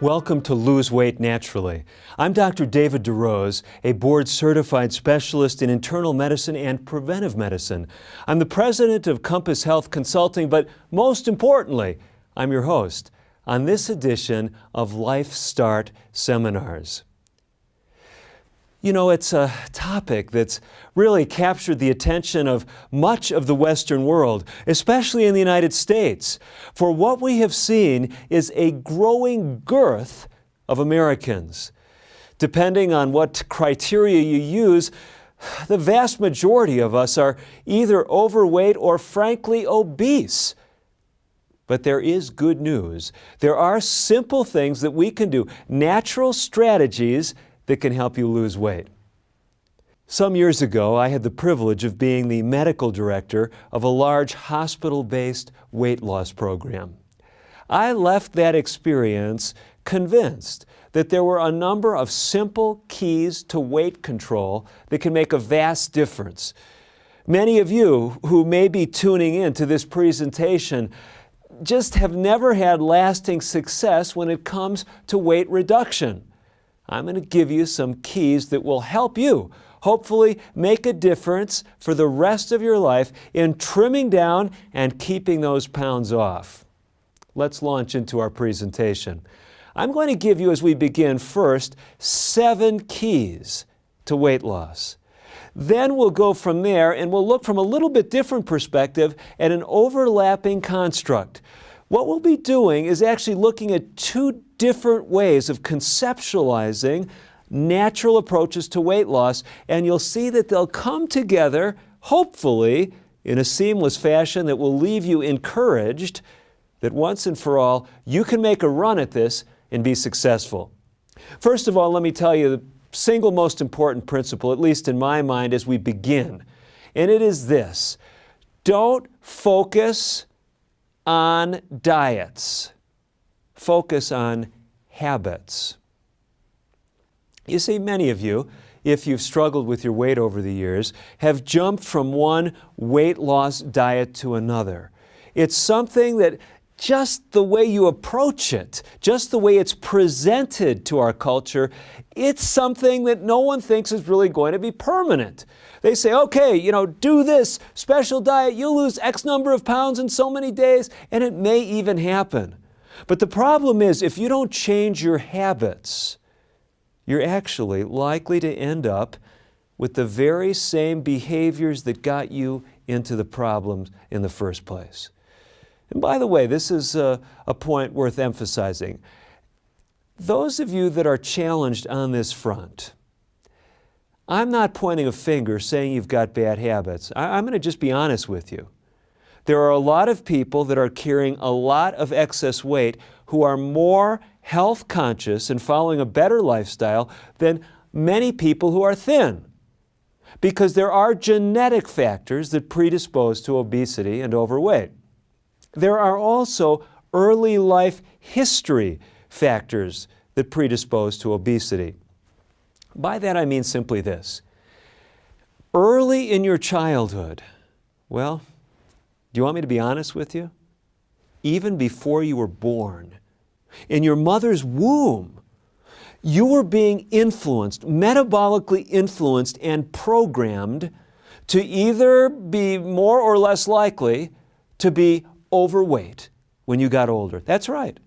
Welcome to Lose Weight Naturally. I'm Dr. David DeRose, a board-certified specialist in internal medicine and preventive medicine. I'm the president of Compass Health Consulting, but most importantly, I'm your host on this edition of LifeStart seminars. You know, it's a topic that's really captured the attention of much of the Western world, especially in the United States. For what we have seen is a growing girth of Americans. Depending on what criteria you use, the vast majority of us are either overweight or frankly obese. But there is good news. There are simple things that we can do, natural strategies that can help you lose weight. Some years ago, I had the privilege of being the medical director of a large hospital-based weight loss program. I left that experience convinced that there were a number of simple keys to weight control that can make a vast difference. Many of you who may be tuning in to this presentation just have never had lasting success when it comes to weight reduction. I'm going to give you some keys that will help you hopefully make a difference for the rest of your life in trimming down and keeping those pounds off. Let's launch into our presentation. I'm going to give you, as we begin, first 7 keys to weight loss. Then we'll go from there and we'll look from a little bit different perspective at an overlapping construct. What we'll be doing is actually looking at 2 different ways of conceptualizing natural approaches to weight loss, and you'll see that they'll come together, hopefully, in a seamless fashion that will leave you encouraged that once and for all, you can make a run at this and be successful. First of all, let me tell you the single most important principle, at least in my mind, as we begin, and it is this: don't focus on diets. Focus on habits. You see, many of you, if you've struggled with your weight over the years, have jumped from one weight loss diet to another. It's something that just the way you approach it, just the way it's presented to our culture, it's something that no one thinks is really going to be permanent. They say, okay, do this special diet, you'll lose X number of pounds in so many days, and it may even happen. But the problem is, if you don't change your habits, you're actually likely to end up with the very same behaviors that got you into the problems in the first place. And by the way, this is a point worth emphasizing. Those of you that are challenged on this front, I'm not pointing a finger saying you've got bad habits. I'm going to just be honest with you. There are a lot of people that are carrying a lot of excess weight who are more health conscious and following a better lifestyle than many people who are thin. Because there are genetic factors that predispose to obesity and overweight. There are also early life history factors that predispose to obesity. By that I mean simply this: early in your childhood, well, do you want me to be honest with you? Even before you were born, in your mother's womb, you were being influenced, metabolically influenced and programmed to either be more or less likely to be overweight when you got older. That's right.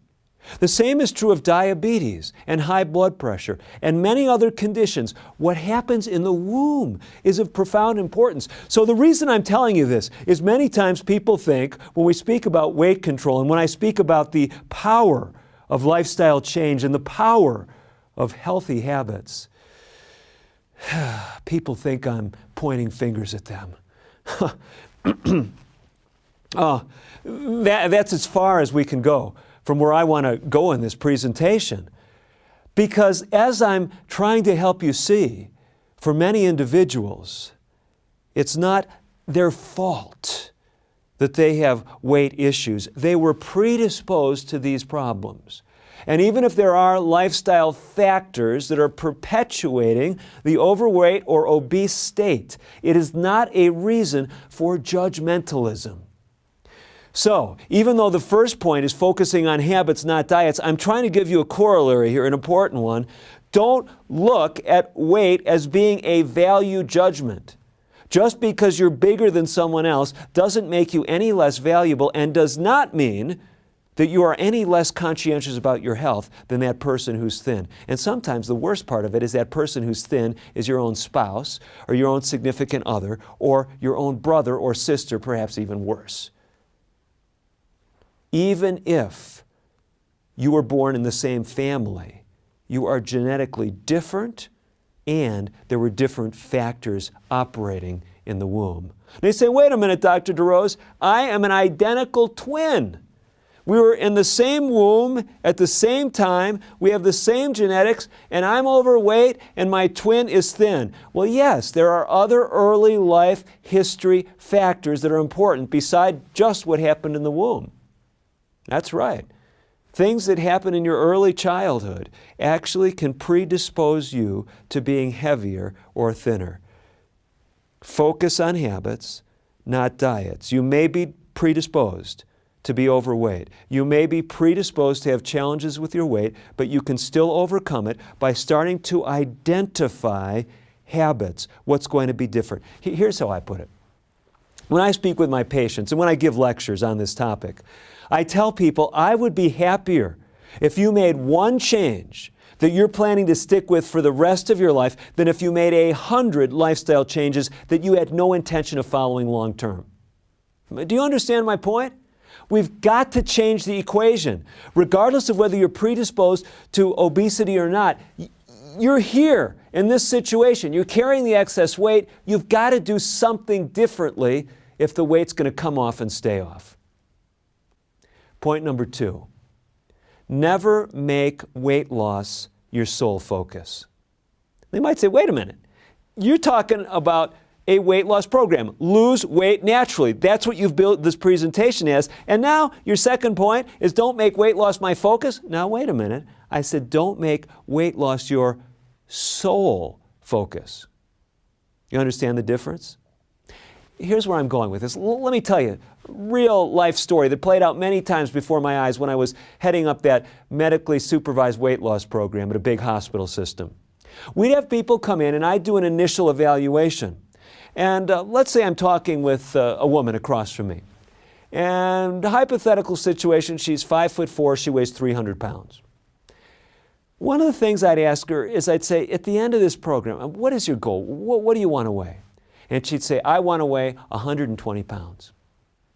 The same is true of diabetes and high blood pressure and many other conditions. What happens in the womb is of profound importance. So the reason I'm telling you this is many times people think when we speak about weight control and when I speak about the power of lifestyle change and the power of healthy habits, people think I'm pointing fingers at them. That's as far as we can go from where I want to go in this presentation. Because as I'm trying to help you see, for many individuals, it's not their fault that they have weight issues. They were predisposed to these problems. And even if there are lifestyle factors that are perpetuating the overweight or obese state, it is not a reason for judgmentalism. So, even though the first point is focusing on habits, not diets, I'm trying to give you a corollary here, an important one. Don't look at weight as being a value judgment. Just because you're bigger than someone else doesn't make you any less valuable and does not mean that you are any less conscientious about your health than that person who's thin. And sometimes the worst part of it is that person who's thin is your own spouse or your own significant other or your own brother or sister, perhaps even worse. Even if you were born in the same family, you are genetically different and there were different factors operating in the womb. They say, wait a minute, Dr. DeRose, I am an identical twin. We were in the same womb at the same time, we have the same genetics, and I'm overweight and my twin is thin. Well, yes, there are other early life history factors that are important besides just what happened in the womb. That's right. Things that happen in your early childhood actually can predispose you to being heavier or thinner. Focus on habits, not diets. You may be predisposed to be overweight. You may be predisposed to have challenges with your weight, but you can still overcome it by starting to identify habits, what's going to be different. Here's how I put it. When I speak with my patients and when I give lectures on this topic, I tell people I would be happier if you made one change that you're planning to stick with for the rest of your life than if you made 100 lifestyle changes that you had no intention of following long term. Do you understand my point? We've got to change the equation. Regardless of whether you're predisposed to obesity or not, you're here in this situation. You're carrying the excess weight. You've got to do something differently if the weight's going to come off and stay off. Point number 2, never make weight loss your sole focus. They might say, wait a minute, you're talking about a weight loss program. Lose weight naturally. That's what you've built this presentation as. And now your second point is don't make weight loss my focus. Now wait a minute. I said don't make weight loss your sole focus. You understand the difference? Here's where I'm going with this. Let me tell you a real life story that played out many times before my eyes when I was heading up that medically supervised weight loss program at a big hospital system. We'd have people come in and I'd do an initial evaluation. And let's say I'm talking with a woman across from me. And the hypothetical situation, she's 5'4", she weighs 300 pounds. One of the things I'd ask her is I'd say, at the end of this program, what is your goal? What do you want to weigh? And she'd say, I want to weigh 120 pounds.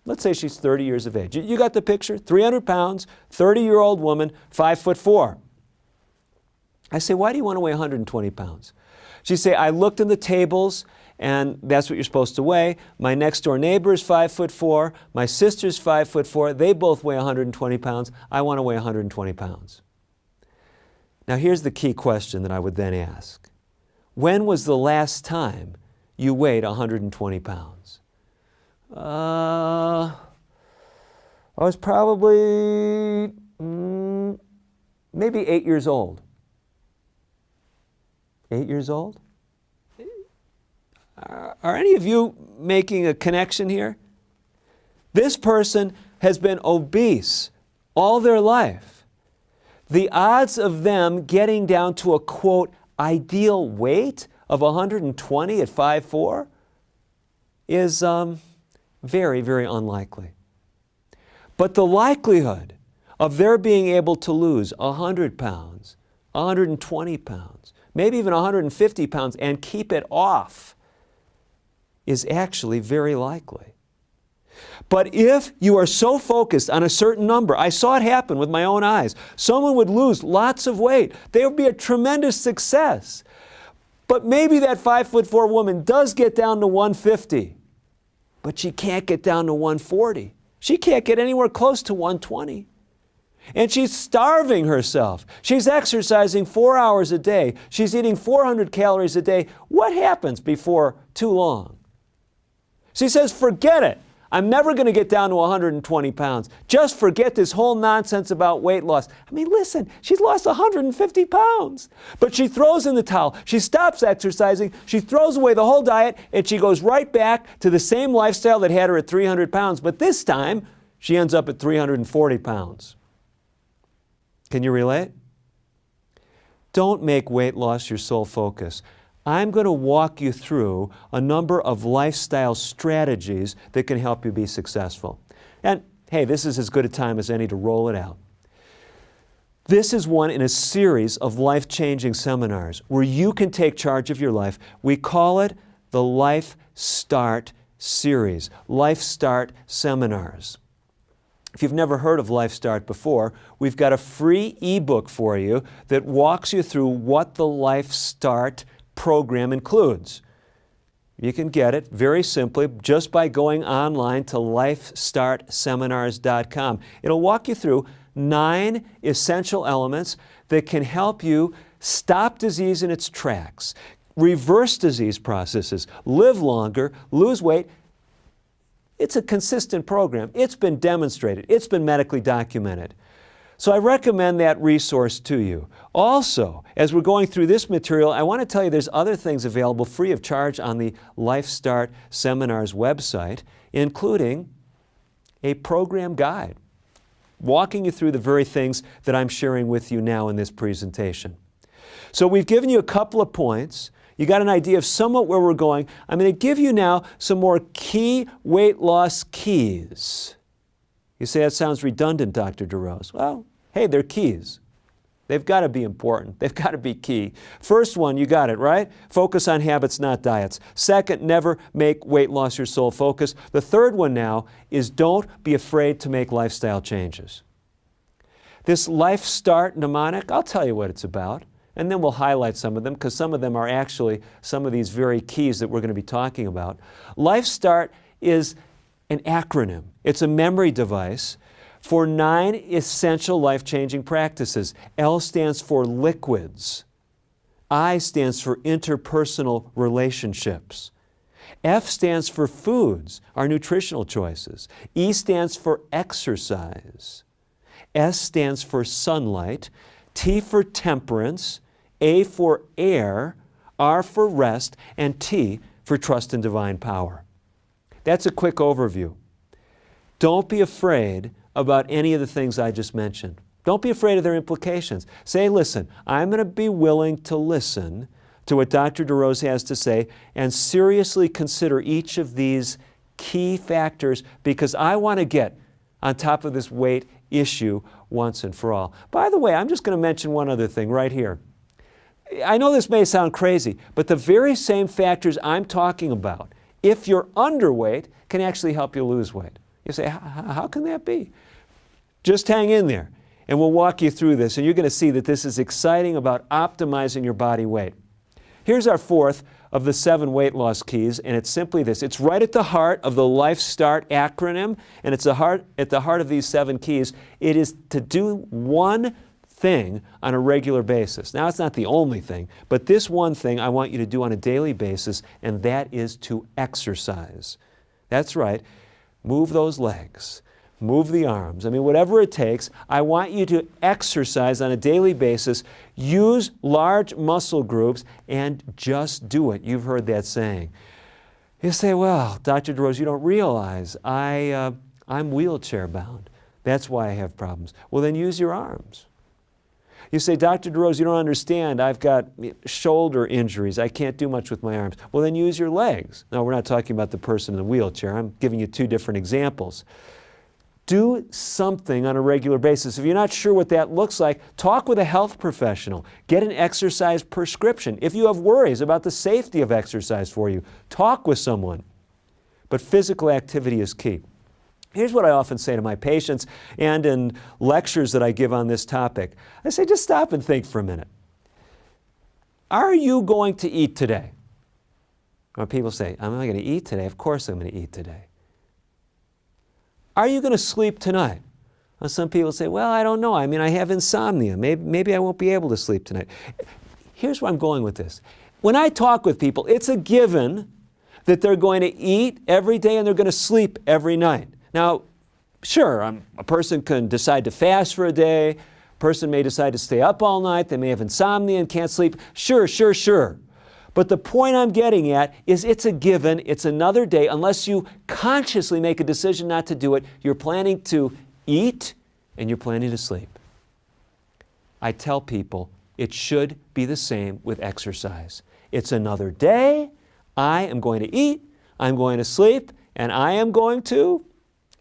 Let's say she's 30 years of age. You got the picture? 300 pounds, 30-year-old woman, 5'4". I say, why do you want to weigh 120 pounds? She'd say, I looked in the tables, and that's what you're supposed to weigh. My next door neighbor is 5'4". My sister's 5'4". They both weigh 120 pounds. I want to weigh 120 pounds. Now here's the key question that I would then ask. When was the last time you weighed 120 pounds? I was probably maybe 8 years old. 8 years old? Are any of you making a connection here? This person has been obese all their life. The odds of them getting down to a, quote, ideal weight of 120 at 5'4" is very, very unlikely. But the likelihood of their being able to lose 100 pounds, 120 pounds, maybe even 150 pounds and keep it off is actually very likely. But if you are so focused on a certain number, I saw it happen with my own eyes. Someone would lose lots of weight. They would be a tremendous success. But maybe that 5'4" woman does get down to 150, but she can't get down to 140. She can't get anywhere close to 120. And she's starving herself. She's exercising 4 hours a day. She's eating 400 calories a day. What happens before too long? She says, forget it. I'm never going to get down to 120 pounds. Just forget this whole nonsense about weight loss. I mean, listen, she's lost 150 pounds. But she throws in the towel. She stops exercising. She throws away the whole diet, and she goes right back to the same lifestyle that had her at 300 pounds. But this time, She ends up at 340 pounds. Can you relate? Don't make weight loss your sole focus. I'm going to walk you through a number of lifestyle strategies that can help you be successful. And hey, this is as good a time as any to roll it out. This is one in a series of life-changing seminars where you can take charge of your life. We call it the LifeStart series, LifeStart seminars. If you've never heard of LifeStart before, we've got a free ebook for you that walks you through what the LifeStart program includes. You can get it very simply just by going online to lifestartseminars.com. It'll walk you through 9 essential elements that can help you stop disease in its tracks, reverse disease processes, live longer, lose weight. It's a consistent program. It's been demonstrated. It's been medically documented. So I recommend that resource to you. Also, as we're going through this material, I want to tell you there's other things available free of charge on the LifeStart Seminars website, including a program guide, walking you through the very things that I'm sharing with you now in this presentation. So we've given you a couple of points. You got an idea of somewhat where we're going. I'm going to give you now some more key weight loss keys. You say, that sounds redundant, Dr. DeRose. Well, hey, they're keys. They've got to be important. They've got to be key. First one, you got it, right? Focus on habits, not diets. Second, never make weight loss your sole focus. The third one now is don't be afraid to make lifestyle changes. This LifeStart mnemonic, I'll tell you what it's about. And then we'll highlight some of them because some of them are actually some of these very keys that we're going to be talking about. LifeStart is an acronym. It's a memory device for 9 essential life-changing practices. L stands for liquids. I stands for interpersonal relationships. F stands for foods, our nutritional choices. E stands for exercise. S stands for sunlight. T for temperance. A for air, R for rest, and T for trust in divine power. That's a quick overview. Don't be afraid about any of the things I just mentioned. Don't be afraid of their implications. Say, listen, I'm going to be willing to listen to what Dr. DeRose has to say and seriously consider each of these key factors because I want to get on top of this weight issue once and for all. By the way, I'm just going to mention one other thing right here. I know this may sound crazy, but the very same factors I'm talking about, if you're underweight, can actually help you lose weight. You say, how can that be? Just hang in there, and we'll walk you through this, and you're going to see that this is exciting about optimizing your body weight. Here's our fourth of the 7 weight loss keys, and it's simply this. It's right at the heart of the LifeStart acronym, and it's at the heart of these 7 keys. It is to do one thing on a regular basis. Now, it's not the only thing, but this one thing I want you to do on a daily basis, and that is to exercise. That's right. Move those legs. Move the arms. I mean, whatever it takes, I want you to exercise on a daily basis. Use large muscle groups and just do it. You've heard that saying. You say, well, Dr. DeRose, you don't realize I'm wheelchair bound. That's why I have problems. Well, then use your arms. You say, Dr. DeRose, you don't understand. I've got shoulder injuries. I can't do much with my arms. Well, then use your legs. No, we're not talking about the person in the wheelchair. I'm giving you 2 different examples. Do something on a regular basis. If you're not sure what that looks like, talk with a health professional. Get an exercise prescription. If you have worries about the safety of exercise for you, talk with someone. But physical activity is key. Here's what I often say to my patients and in lectures that I give on this topic. I say, just stop and think for a minute. Are you going to eat today? Or people say, am I going to eat today? Of course I'm going to eat today. Are you going to sleep tonight? Well, some people say, well, I don't know. I mean, I have insomnia. Maybe I won't be able to sleep tonight. Here's where I'm going with this. When I talk with people, it's a given that they're going to eat every day and they're going to sleep every night. Now, sure, a person can decide to fast for a day. A person may decide to stay up all night. They may have insomnia and can't sleep. Sure. But the point I'm getting at is it's a given, it's another day. Unless you consciously make a decision not to do it, you're planning to eat and you're planning to sleep. I tell people it should be the same with exercise. It's another day. I am going to eat, I'm going to sleep, and I am going to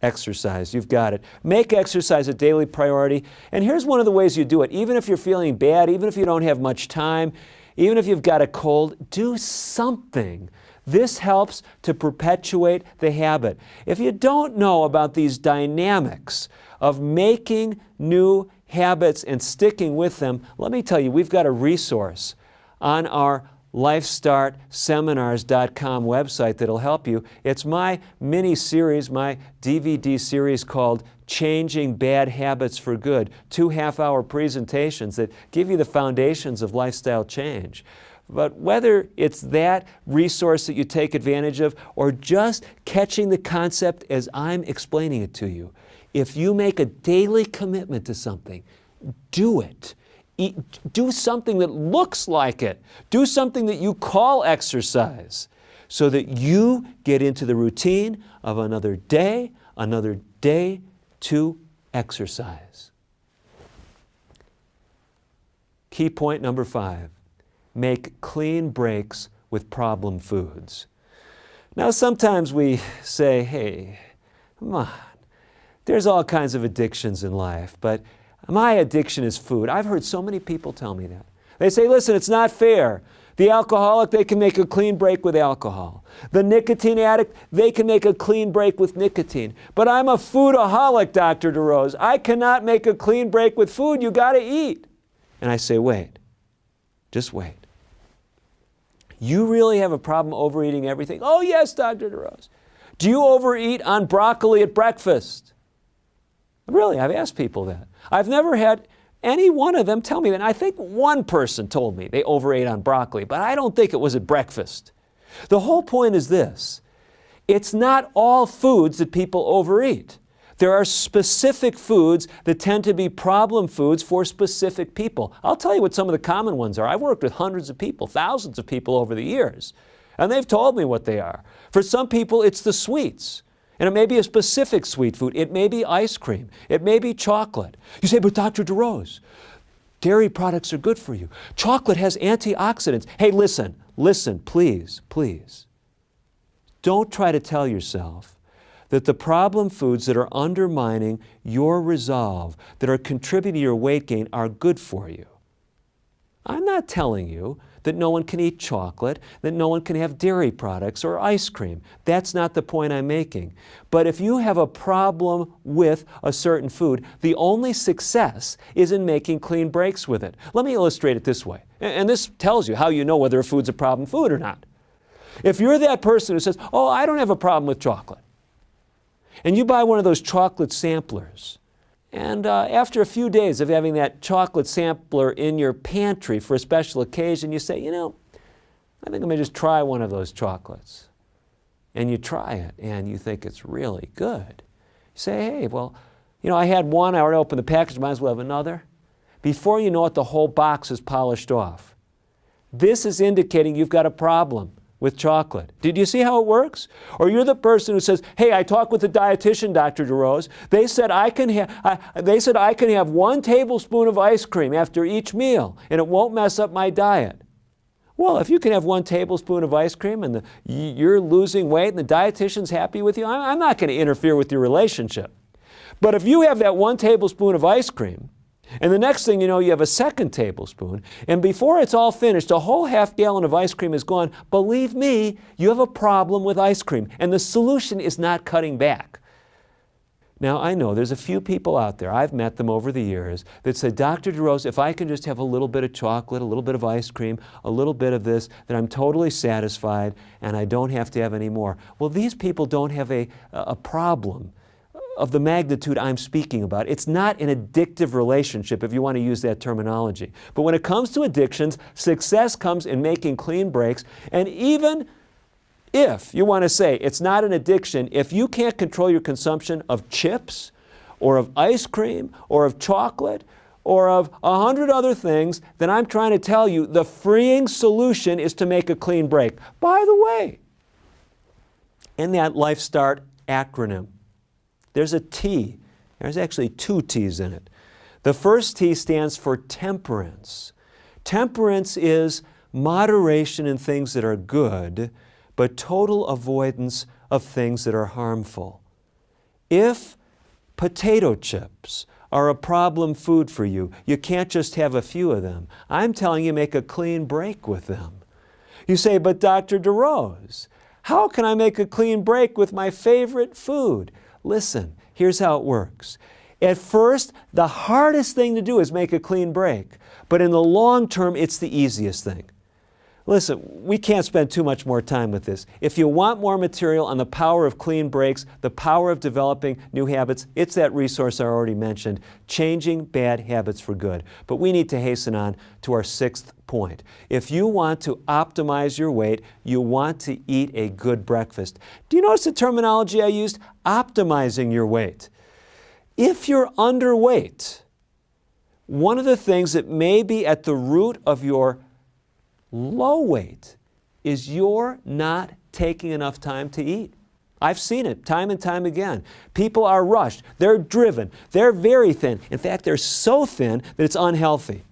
exercise. You've got it. Make exercise a daily priority. And here's one of the ways you do it. Even if you're feeling bad, even if you don't have much time, even if you've got a cold, do something. This helps to perpetuate the habit. If you don't know about these dynamics of making new habits and sticking with them, let me tell you, we've got a resource on our LifeStartSeminars.com website that'll help you. It's my mini-series, my DVD series called Changing Bad Habits for Good. 2 half-hour presentations that give you the foundations of lifestyle change. But whether it's that resource that you take advantage of or just catching the concept as I'm explaining it to you, if you make a daily commitment to something, do it. Do something that looks like it. Do something that you call exercise so that you get into the routine of another day to exercise. Key point number 5, make clean breaks with problem foods. Now sometimes we say, hey, come on, there's all kinds of addictions in life, but my addiction is food. I've heard so many people tell me that. They say, listen, it's not fair. The alcoholic, they can make a clean break with alcohol. The nicotine addict, they can make a clean break with nicotine. But I'm a foodaholic, Dr. DeRose. I cannot make a clean break with food. You got to eat. And I say, wait. Just wait. You really have a problem overeating everything? Oh, yes, Dr. DeRose. Do you overeat on broccoli at breakfast? Really, I've asked people that. I've never had any one of them tell me that. And I think one person told me they overate on broccoli, but I don't think it was at breakfast. The whole point is this. It's not all foods that people overeat. There are specific foods that tend to be problem foods for specific people. I'll tell you what some of the common ones are. I've worked with hundreds of people, thousands of people over the years, and they've told me what they are. For some people, it's the sweets. And it may be a specific sweet food. It may be ice cream. It may be chocolate. You say, but Dr. DeRose, dairy products are good for you. Chocolate has antioxidants. Hey, listen, please. Don't try to tell yourself that the problem foods that are undermining your resolve, that are contributing to your weight gain, are good for you. I'm not telling you that no one can eat chocolate, that no one can have dairy products or ice cream. That's not the point I'm making. But if you have a problem with a certain food, the only success is in making clean breaks with it. Let me illustrate it this way. And this tells you how you know whether a food's a problem food or not. If you're that person who says, oh, I don't have a problem with chocolate, and you buy one of those chocolate samplers, and after a few days of having that chocolate sampler in your pantry for a special occasion, you say, you know, I think I'm going to just try one of those chocolates. And you try it, and you think it's really good. You say, hey, well, you know, I had one, I already opened the package, might as well have another. Before you know it, the whole box is polished off. This is indicating you've got a problem with chocolate. Did you see how it works? Or you're the person who says, hey, I talked with the dietitian, Dr. DeRose. They said I can have 1 tablespoon of ice cream after each meal, and it won't mess up my diet. Well, if you can have 1 tablespoon of ice cream and you're losing weight and the dietitian's happy with you, I'm not going to interfere with your relationship. But if you have that 1 tablespoon of ice cream, and the next thing you know, you have a 2nd tablespoon, and before it's all finished, a whole half gallon of ice cream is gone. Believe me, you have a problem with ice cream, and the solution is not cutting back. Now, I know there's a few people out there, I've met them over the years, that say, Dr. DeRose, if I can just have a little bit of chocolate, a little bit of ice cream, a little bit of this, then I'm totally satisfied, and I don't have to have any more. Well, these people don't have a problem of the magnitude I'm speaking about. It's not an addictive relationship, if you want to use that terminology. But when it comes to addictions, success comes in making clean breaks. And even if you want to say it's not an addiction, if you can't control your consumption of chips or of ice cream or of chocolate or of 100 other things, then I'm trying to tell you the freeing solution is to make a clean break. By the way, in that LifeStart acronym, there's a T. There's actually 2 T's in it. The first T stands for temperance. Temperance is moderation in things that are good, but total avoidance of things that are harmful. If potato chips are a problem food for you, you can't just have a few of them. I'm telling you, make a clean break with them. You say, but Dr. DeRose, how can I make a clean break with my favorite food? Listen, here's how it works. At first, the hardest thing to do is make a clean break, but in the long term, it's the easiest thing. Listen, we can't spend too much more time with this. If you want more material on the power of clean breaks, the power of developing new habits, it's that resource I already mentioned, Changing Bad Habits for Good. But we need to hasten on to our 6th point. If you want to optimize your weight, you want to eat a good breakfast. Do you notice the terminology I used? Optimizing your weight. If you're underweight, one of the things that may be at the root of your low weight is you're not taking enough time to eat. I've seen it time and time again. People are rushed. They're driven. They're very thin. In fact, they're so thin that it's unhealthy.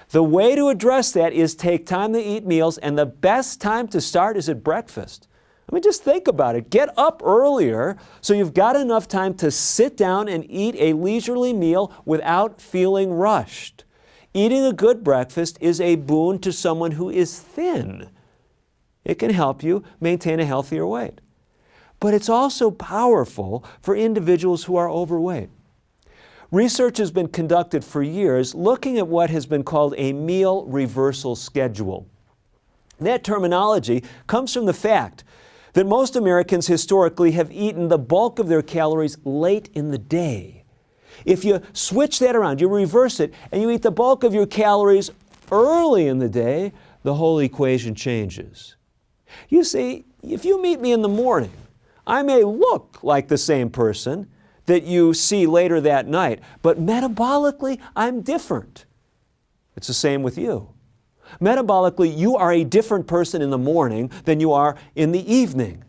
The way to address that is take time to eat meals, and the best time to start is at breakfast. I mean, just think about it. Get up earlier so you've got enough time to sit down and eat a leisurely meal without feeling rushed. Eating a good breakfast is a boon to someone who is thin. It can help you maintain a healthier weight. But it's also powerful for individuals who are overweight. Research has been conducted for years looking at what has been called a meal reversal schedule. That terminology comes from the fact that most Americans historically have eaten the bulk of their calories late in the day. If you switch that around, you reverse it, and you eat the bulk of your calories early in the day, the whole equation changes. You see, if you meet me in the morning, I may look like the same person that you see later that night, but metabolically, I'm different. It's the same with you. Metabolically, you are a different person in the morning than you are in the evening.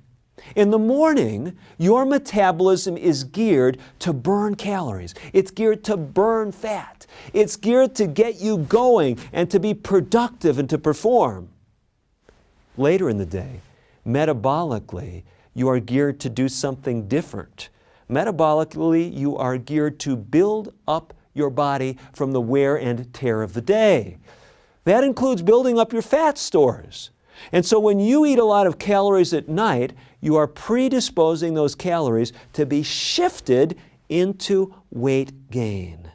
In the morning, your metabolism is geared to burn calories. It's geared to burn fat. It's geared to get you going and to be productive and to perform. Later in the day, metabolically, you are geared to do something different. Metabolically, you are geared to build up your body from the wear and tear of the day. That includes building up your fat stores. And so when you eat a lot of calories at night, you are predisposing those calories to be shifted into weight gain.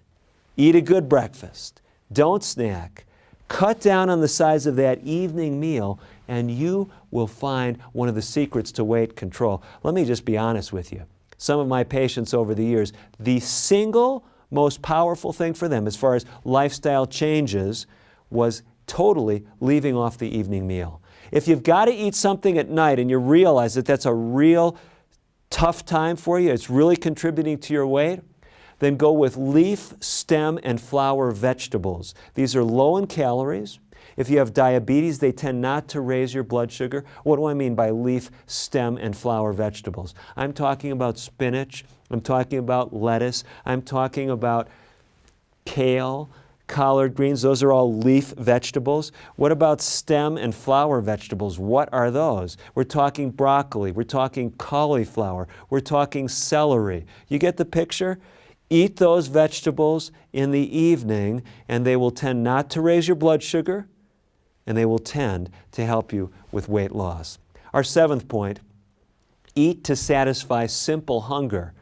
Eat a good breakfast. Don't snack. Cut down on the size of that evening meal, and you will find one of the secrets to weight control. Let me just be honest with you. Some of my patients over the years, the single most powerful thing for them as far as lifestyle changes was totally leaving off the evening meal. If you've got to eat something at night and you realize that that's a real tough time for you, it's really contributing to your weight, then go with leaf, stem, and flower vegetables. These are low in calories. If you have diabetes, they tend not to raise your blood sugar. What do I mean by leaf, stem, and flower vegetables? I'm talking about spinach. I'm talking about lettuce. I'm talking about kale, collard greens. Those are all leaf vegetables. What about stem and flower vegetables? What are those? We're talking broccoli. We're talking cauliflower. We're talking celery. You get the picture? Eat those vegetables in the evening, and they will tend not to raise your blood sugar, and they will tend to help you with weight loss. Our 7th point, eat to satisfy simple hunger.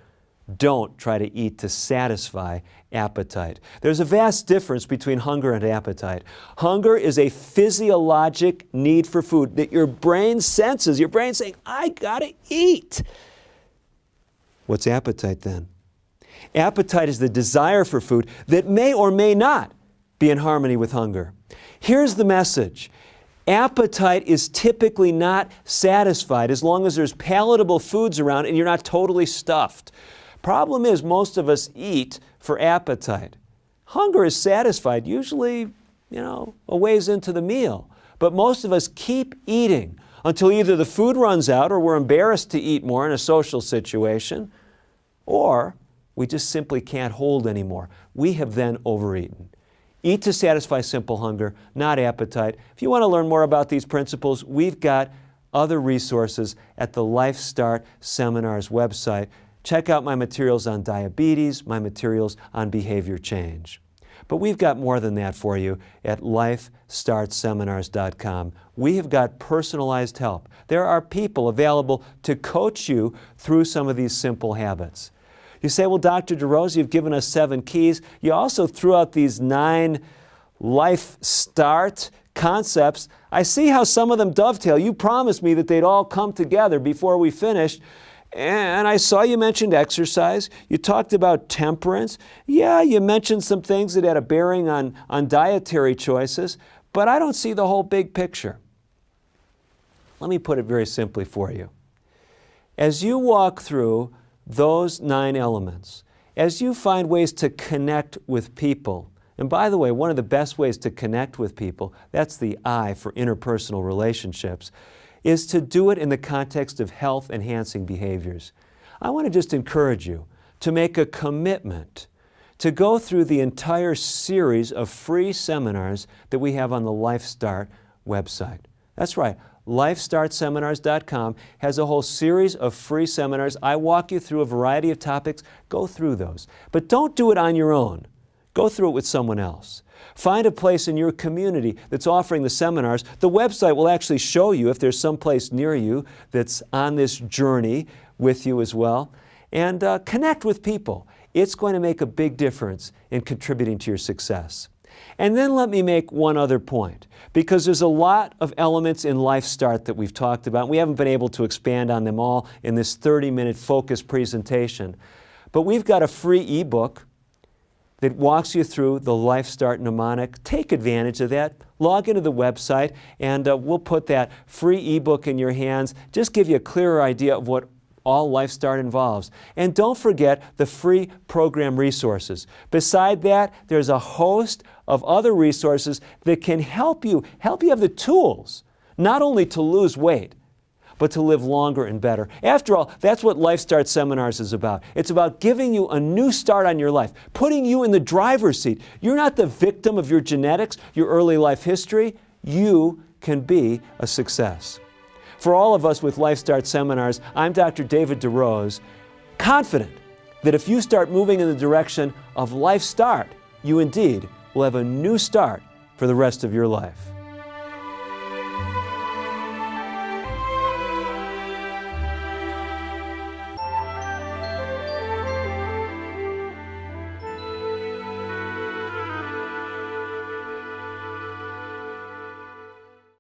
Don't try to eat to satisfy appetite. There's a vast difference between hunger and appetite. Hunger is a physiologic need for food that your brain senses. Your brain's saying, I gotta eat. What's appetite then? Appetite is the desire for food that may or may not be in harmony with hunger. Here's the message. Appetite is typically not satisfied as long as there's palatable foods around and you're not totally stuffed. Problem is, most of us eat for appetite. Hunger is satisfied, usually, a ways into the meal. But most of us keep eating until either the food runs out or we're embarrassed to eat more in a social situation, or we just simply can't hold anymore. We have then overeaten. Eat to satisfy simple hunger, not appetite. If you want to learn more about these principles, we've got other resources at the LifeStart Seminars website. Check out my materials on diabetes, my materials on behavior change. But we've got more than that for you at LifeStartSeminars.com. We have got personalized help. There are people available to coach you through some of these simple habits. You say, well, Dr. DeRose, you've given us 7 keys. You also threw out these 9 LifeStart concepts. I see how some of them dovetail. You promised me that they'd all come together before we finished. And I saw you mentioned exercise. You talked about temperance. Yeah, you mentioned some things that had a bearing on dietary choices, but I don't see the whole big picture. Let me put it very simply for you. As you walk through those 9 elements, as you find ways to connect with people, and by the way, one of the best ways to connect with people, that's the I for interpersonal relationships, is to do it in the context of health-enhancing behaviors. I want to just encourage you to make a commitment to go through the entire series of free seminars that we have on the LifeStart website. That's right. LifeStartSeminars.com has a whole series of free seminars. I walk you through a variety of topics. Go through those. But don't do it on your own. Go through it with someone else. Find a place in your community that's offering the seminars. The website will actually show you if there's some place near you that's on this journey with you as well. And connect with people. It's going to make a big difference in contributing to your success. And then let me make one other point, because there's a lot of elements in LifeStart that we've talked about. We haven't been able to expand on them all in this 30-minute focused presentation. But we've got a free ebook that walks you through the LifeStart mnemonic. Take advantage of that. Log into the website, and we'll put that free ebook in your hands. Just give you a clearer idea of what all LifeStart involves. And don't forget the free program resources. Beside that, there's a host of other resources that can help you have the tools, not only to lose weight, but to live longer and better. After all, that's what LifeStart Seminars is about. It's about giving you a new start on your life, putting you in the driver's seat. You're not the victim of your genetics, your early life history. You can be a success. For all of us with LifeStart Seminars, I'm Dr. David DeRose, confident that if you start moving in the direction of LifeStart, you indeed will have a new start for the rest of your life.